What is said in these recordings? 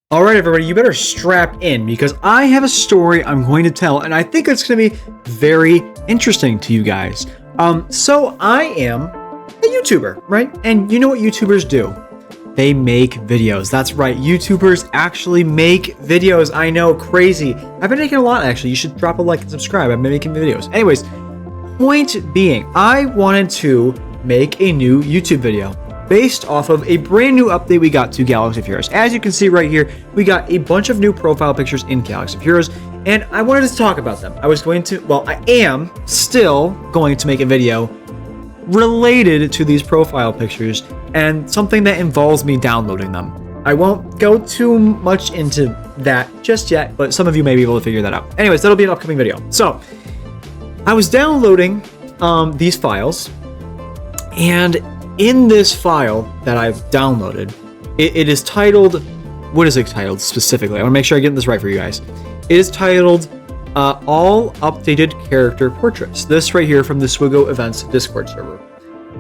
All right, everybody, you better strap in because I have a story I'm going to tell, and I think it's going to be very interesting to you guys. So I am a YouTuber, right? And you know what YouTubers do? They make videos. That's right. YouTubers actually make videos. I know, crazy. I've been making a lot, actually. You should drop a like and subscribe. I've been making videos. Anyways, point being, I wanted to make a new YouTube video based off of a brand new update we got to Galaxy of Heroes. As you can see right here, we got a bunch of new profile pictures in Galaxy of Heroes, and I wanted to talk about them. I am still going to make a video related to these profile pictures and something that involves me downloading them. I won't go too much into that just yet, but some of you may be able to figure that out. Anyways, that'll be an upcoming video. So, I was downloading these files, and in this file that I've downloaded, it is titled, what is it titled specifically? I want to make sure I get this right for you guys. It is titled All Updated Character Portraits. This right here from the SWGoH Events Discord server.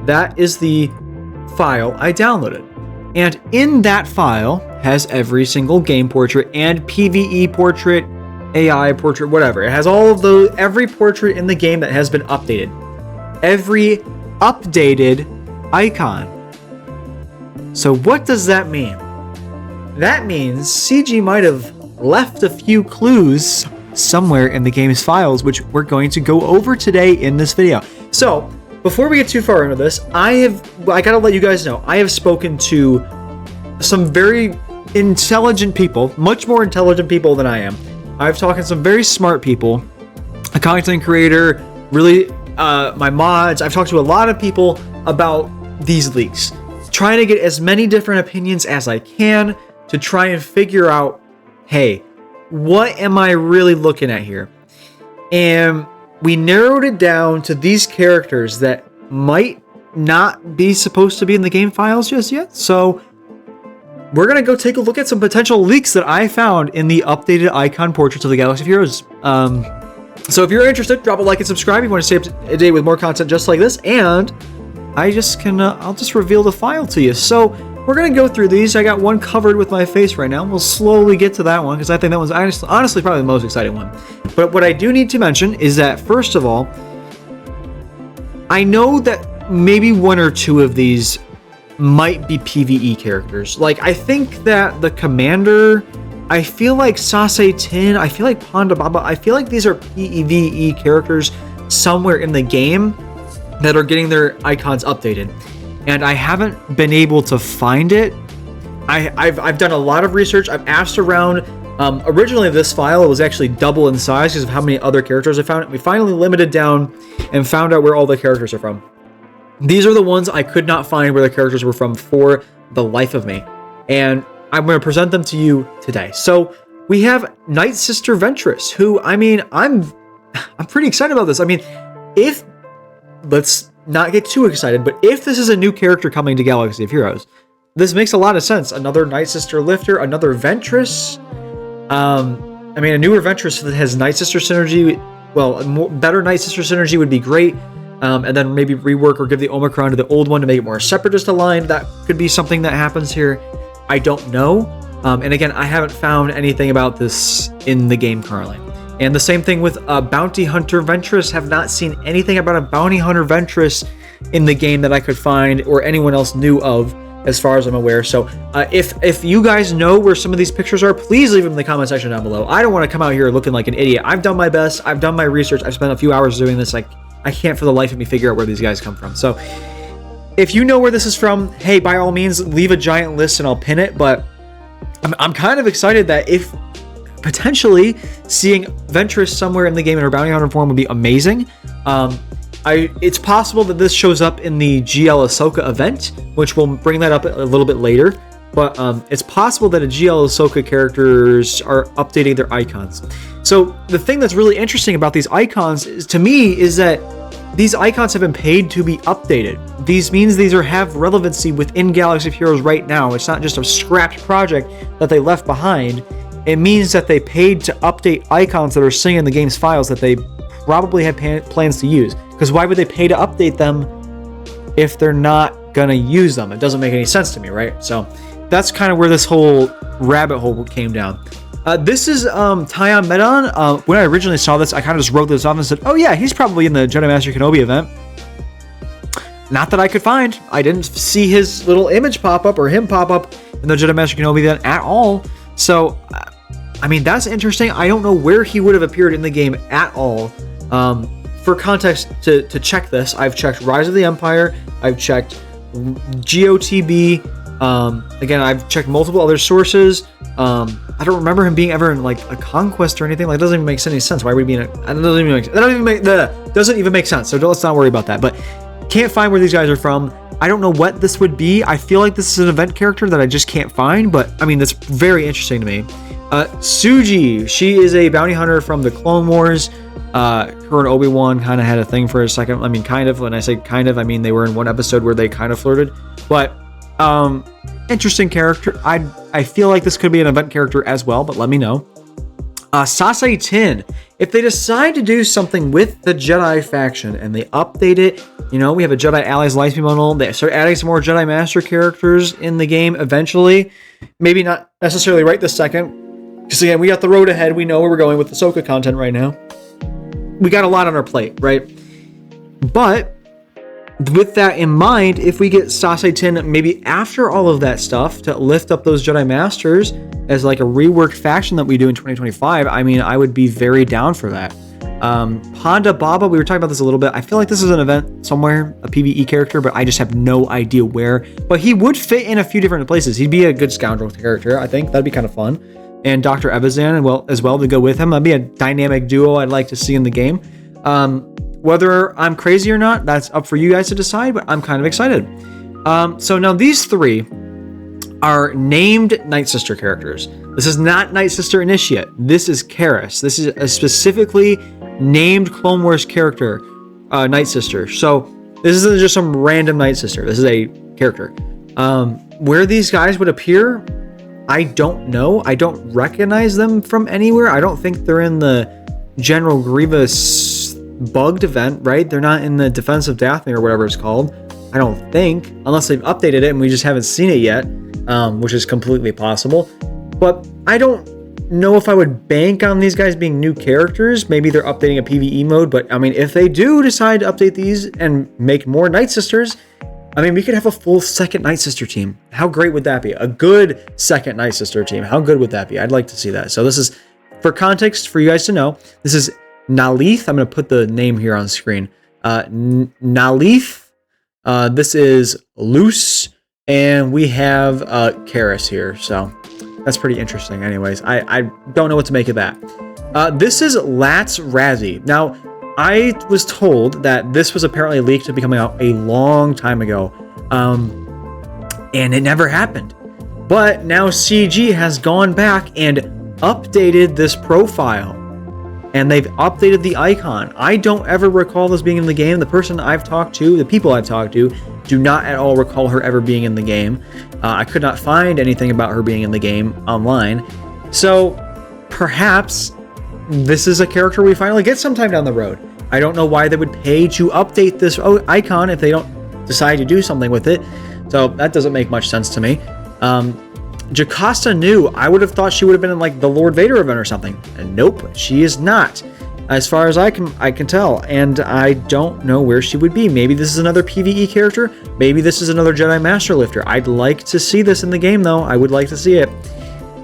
That is the file I downloaded. And in that file has every single game portrait and PvE portrait, AI portrait, whatever. It has all of every portrait in the game that has been updated. Every updated icon. So what does that mean? That means CG might have left a few clues somewhere in the game's files, which we're going to go over today in this video. So before we get too far into this, I gotta let you guys know, I have spoken to some very intelligent people, much more intelligent people than I am. I've talked to some very smart people, a content creator, really my mods. I've talked to a lot of people about these leaks, trying to get as many different opinions as I can to try and figure out, hey, what am I really looking at here? And we narrowed it down to these characters that might not be supposed to be in the game files just yet. So we're going to go take a look at some potential leaks that I found in the updated icon portraits of the Galaxy of Heroes. So if you're interested, drop a like and subscribe if you want to stay up to date with more content just like this. And I'll just reveal the file to you. So we're going to go through these. I got one covered with my face right now. We'll slowly get to that one because I think that one's honestly probably the most exciting one. But what I do need to mention is that, first of all, I know that maybe one or two of these might be PvE characters. Like, I think that the Commander, I feel like Sase Tin, I feel like Ponda Baba, I feel like these are PvE characters somewhere in the game that are getting their icons updated, and I haven't been able to find it. I've done a lot of research. I've asked around. Originally, this file was actually double in size because of how many other characters I found. We finally limited down and found out where all the characters are from. These are the ones I could not find where the characters were from for the life of me, and I'm going to present them to you today. So we have Night Sister Ventress, who, I mean, I'm pretty excited about this. I mean, let's not get too excited, but if this is a new character coming to Galaxy of Heroes, this makes a lot of sense. Another Night Sister Lifter, another Ventress. I mean, a newer Ventress that has Night Sister synergy. Well, better Night Sister synergy would be great. And then maybe rework or give the Omicron to the old one to make it more separatist aligned. That could be something that happens here. I don't know. And again, I haven't found anything about this in the game currently. And the same thing with Bounty Hunter Ventress. Have not seen anything about a Bounty Hunter Ventress in the game that I could find or anyone else knew of, as far as I'm aware. So if you guys know where some of these pictures are, please leave them in the comment section down below. I don't want to come out here looking like an idiot. I've done my best. I've done my research. I've spent a few hours doing this. Like, I can't for the life of me figure out where these guys come from. So if you know where this is from, hey, by all means, leave a giant list and I'll pin it. But I'm kind of excited that if potentially seeing Ventress somewhere in the game in her bounty hunter form would be amazing. It's possible that this shows up in the GL Ahsoka event, which we'll bring that up a little bit later. But it's possible that a GL Ahsoka characters are updating their icons. So the thing that's really interesting about these icons to me is that these icons have been paid to be updated. These means these have relevancy within Galaxy of Heroes right now. It's not just a scrapped project that they left behind. It means that they paid to update icons that are sitting in the game's files that they probably had plans to use. Because why would they pay to update them if they're not gonna use them? It doesn't make any sense to me, right? So that's kind of where this whole rabbit hole came down. This is Tyon Medon. When I originally saw this, I kind of just wrote this off and said, oh yeah, he's probably in the Jedi Master Kenobi event. Not that I could find. I didn't see his little image pop up or him pop up in the Jedi Master Kenobi event at all. So, I mean, that's interesting. I don't know where he would have appeared in the game at all. For context, to check this, I've checked Rise of the Empire. I've checked GOTB. Again, I've checked multiple other sources. I don't remember him being ever in like a conquest or anything. Like, it doesn't even make any sense. Why would he be in a? That doesn't even make sense. So let's not worry about that. But can't find where these guys are from. I don't know what this would be. I feel like this is an event character that I just can't find. But I mean, that's very interesting to me. Suji, she is a bounty hunter from the Clone Wars. Her and Obi-Wan kind of had a thing for a second. I mean, kind of. When I say kind of, I mean they were in one episode where they kind of flirted. But interesting character. I feel like this could be an event character as well, but let me know. Sasai Tin. If they decide to do something with the Jedi faction and they update it, you know, we have a Jedi Allies Lightspeed bundle. They start adding some more Jedi Master characters in the game eventually. Maybe not necessarily right this second. Because again, we got the road ahead. We know where we're going with the Ahsoka content right now. We got a lot on our plate, right? But with that in mind, if we get Sasai Tin maybe after all of that stuff to lift up those Jedi Masters as like a reworked faction that we do in 2025, I mean, I would be very down for that. Ponda Baba, we were talking about this a little bit. I feel like this is an event somewhere, a PvE character, but I just have no idea where. But he would fit in a few different places. He'd be a good scoundrel character, I think. That'd be kind of fun. And Dr. Evazan as well to go with him. That'd be a dynamic duo I'd like to see in the game. Whether I'm crazy or not, that's up for you guys to decide, but I'm kind of excited. So now these three are named Night Sister characters. This is not Night Sister Initiate. This is Karis. This is a specifically named Clone Wars character, Night Sister. So this isn't just some random Night Sister. This is a character. Where these guys would appear, I don't know. I don't recognize them from anywhere. I don't think they're in the General Grievous bugged event, right? They're not in the Defense of Dathomir or whatever it's called. I don't think, unless they've updated it and we just haven't seen it yet, which is completely possible. But I don't know if I would bank on these guys being new characters. Maybe they're updating a PvE mode, but I mean, if they do decide to update these and make more Night Sisters, I mean, we could have a full second Night Sister team. How great would that be? A good second Night Sister team. How good would that be? I'd like to see that. So this is, for context, for you guys to know, this is Nalith. I'm going to put the name here on screen. Nalith. This is Luce. And we have Karis here. So that's pretty interesting. Anyways, I don't know what to make of that. This is Latz Razzie. Now, I was told that this was apparently leaked to be coming out a long time ago. And it never happened. But now CG has gone back and updated this profile. And they've updated the icon. I don't ever recall this being in the game. The person I've talked to, the people I've talked to, do not at all recall her ever being in the game. I could not find anything about her being in the game online. So perhaps this is a character we finally get sometime down the road. I don't know why they would pay to update this icon if they don't decide to do something with it. So that doesn't make much sense to me. Jocasta Nu, I would have thought she would have been in like the Lord Vader event or something. And nope, she is not, as far as I can tell. And I don't know where she would be. Maybe this is another PvE character. Maybe this is another Jedi Master Lifter. I'd like to see this in the game, though. I would like to see it.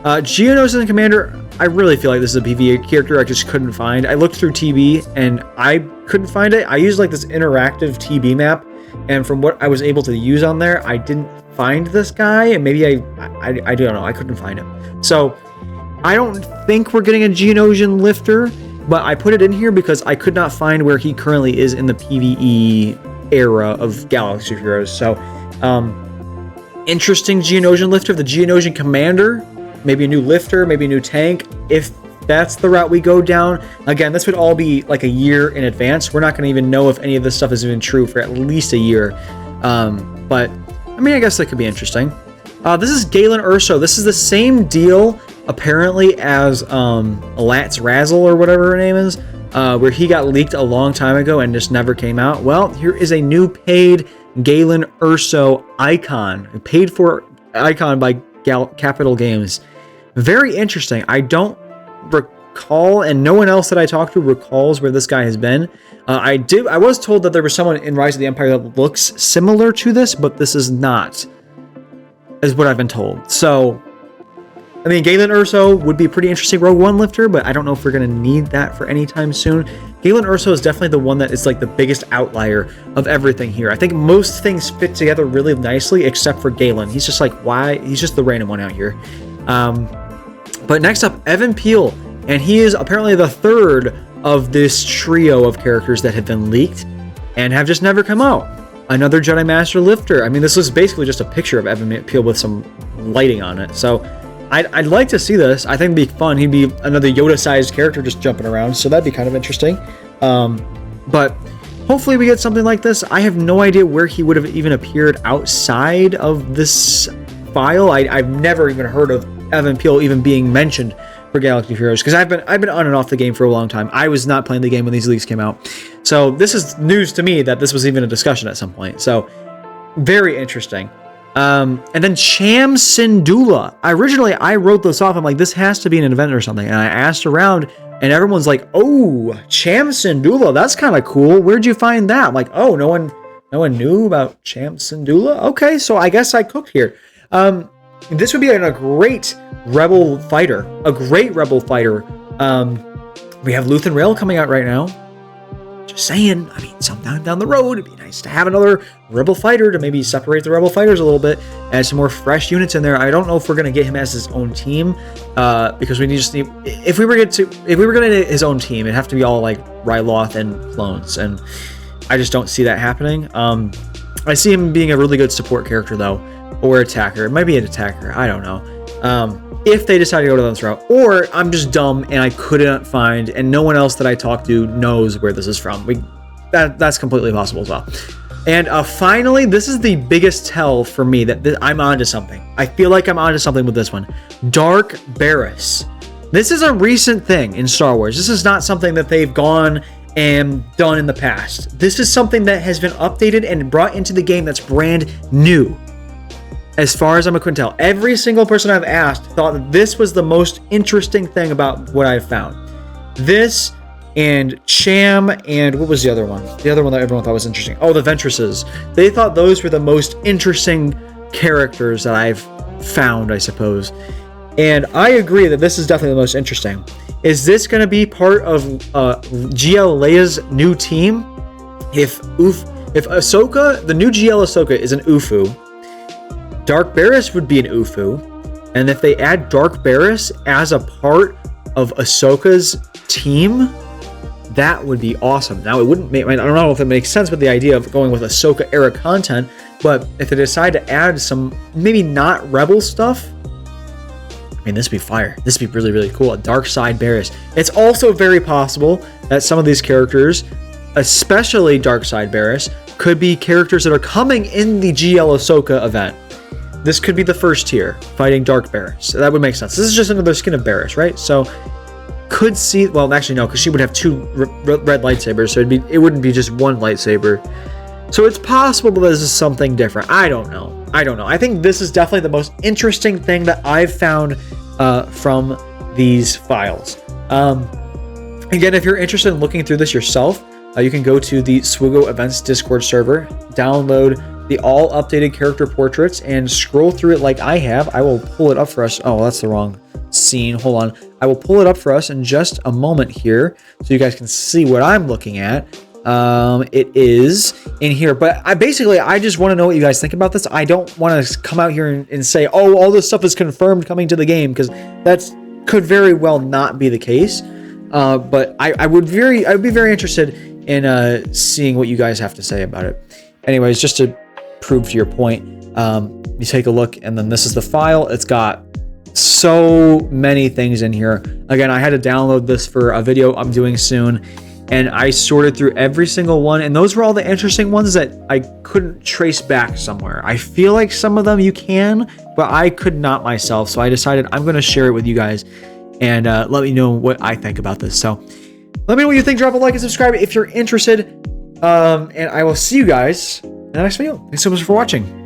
Geonosis Commander, I really feel like this is a PvE character I just couldn't find. I looked through TB and I couldn't find it. I used like this interactive TB map, and from what I was able to use on there, I didn't find this guy, and maybe I don't know. I couldn't find him. So I don't think we're getting a Geonosian Lifter, but I put it in here because I could not find where he currently is in the PvE era of Galaxy Heroes. So interesting Geonosian Lifter, the Geonosian Commander, maybe a new lifter, maybe a new tank. If that's the route we go down, again, this would all be like a year in advance. We're not going to even know if any of this stuff is even true for at least a year. But I mean, I guess that could be interesting. This is Galen Urso. This is the same deal, apparently, as Latz Razzle or whatever her name is, where he got leaked a long time ago and just never came out. Well, here is a new paid Galen Urso icon, a paid for icon by Capital Games. Very interesting. I don't recall, and no one else that I talked to recalls where this guy has been. I was told that there was someone in Rise of the Empire that looks similar to this, but this is not, is what I've been told. So, I mean, Galen Erso would be a pretty interesting Rogue One lifter, but I don't know if we're going to need that for any time soon. Galen Erso is definitely the one that is like the biggest outlier of everything here. I think most things fit together really nicely, except for Galen. He's just like, why? He's just the random one out here. But next up, Evan Peel, and he is apparently the third of this trio of characters that have been leaked and have just never come out. Another Jedi Master lifter. I mean, this was basically just a picture of Evan Peel with some lighting on it. So I'd like to see this. I think it'd be fun. He'd be another Yoda-sized character just jumping around, so that'd be kind of interesting. But hopefully we get something like this. I have no idea where he would have even appeared outside of this file. I've never even heard of Evan Peel even being mentioned for Galaxy of Heroes, because I've been on and off the game for a long time. I was not playing the game when these leaks came out. So this is news to me that this was even a discussion at some point. So very interesting. And then Cham Syndulla. Originally, I wrote this off. I'm like, this has to be an event or something. And I asked around, and everyone's like, oh, Cham Syndulla, that's kind of cool. Where'd you find that? I'm like, oh, no one knew about Cham Syndulla? Okay, so I guess I cooked here. This would be a great rebel fighter. A great rebel fighter. We have Luthen Rail coming out right now. Just saying, I mean, sometime down the road, it'd be nice to have another rebel fighter to maybe separate the rebel fighters a little bit, add some more fresh units in there. I don't know if we're gonna get him as his own team, because we just need. If we were gonna get his own team, it'd have to be all like Ryloth and clones, and I just don't see that happening. I see him being a really good support character though, or attacker. It might be an attacker. I don't know. If they decide to go to this route, or I'm just dumb and I couldn't find, and no one else that I talked to knows where this is from. That's completely possible as well. And finally, this is the biggest tell for me that I'm onto something. I feel like I'm onto something with this one. Dark Barriss. This is a recent thing in Star Wars. This is not something that they've gone and done in the past. This is something that has been updated and brought into the game that's brand new. As far as I'm able to tell, every single person I've asked thought that this was the most interesting thing about what I've found. This and Cham and what was the other one? The other one that everyone thought was interesting. Oh, the Ventresses. They thought those were the most interesting characters that I've found, I suppose. And I agree that this is definitely the most interesting. Is this going to be part of GL Leia's new team? If Ahsoka, the new GL Ahsoka is an Ufu, Dark Barriss would be an Ufu, and if they add Dark Barriss as a part of Ahsoka's team, that would be awesome. Now, it wouldn't make, I don't know if it makes sense with the idea of going with Ahsoka era content, but if they decide to add some, maybe not Rebel stuff, I mean, this would be fire. This would be really, really cool. A Dark Side Barriss. It's also very possible that some of these characters, especially Dark Side Barriss, could be characters that are coming in the GL Ahsoka event. This could be the first tier, fighting Dark Barriss. So that would make sense. This is just another skin of Barriss, right? So, could see... Well, actually, no, because she would have two red lightsabers, so it wouldn't be just one lightsaber. So, it's possible that this is something different. I don't know. I think this is definitely the most interesting thing that I've found from these files. Again, if you're interested in looking through this yourself, you can go to the SWGoH Events Discord server, download the all updated character portraits, and scroll through it like I have. I will pull it up for us. Oh, that's the wrong scene. Hold on. I will pull it up for us in just a moment here so you guys can see what I'm looking at. It is in here, but I just want to know what you guys think about this. I don't want to come out here and say, oh, all this stuff is confirmed coming to the game, because that could very well not be the case. But I would be very interested in seeing what you guys have to say about it. Anyways, just to prove to your point, you take a look, and then this is the file. It's got so many things in here. Again, I had to download this for a video I'm doing soon, and I sorted through every single one, and those were all the interesting ones that I couldn't trace back somewhere. I feel like some of them you can, but I could not myself, so I decided I'm going to share it with you guys, and let me know what I think about this. So let me know what you think. Drop a like and subscribe if you're interested, and I will see you guys in the next video. Thanks so much for watching.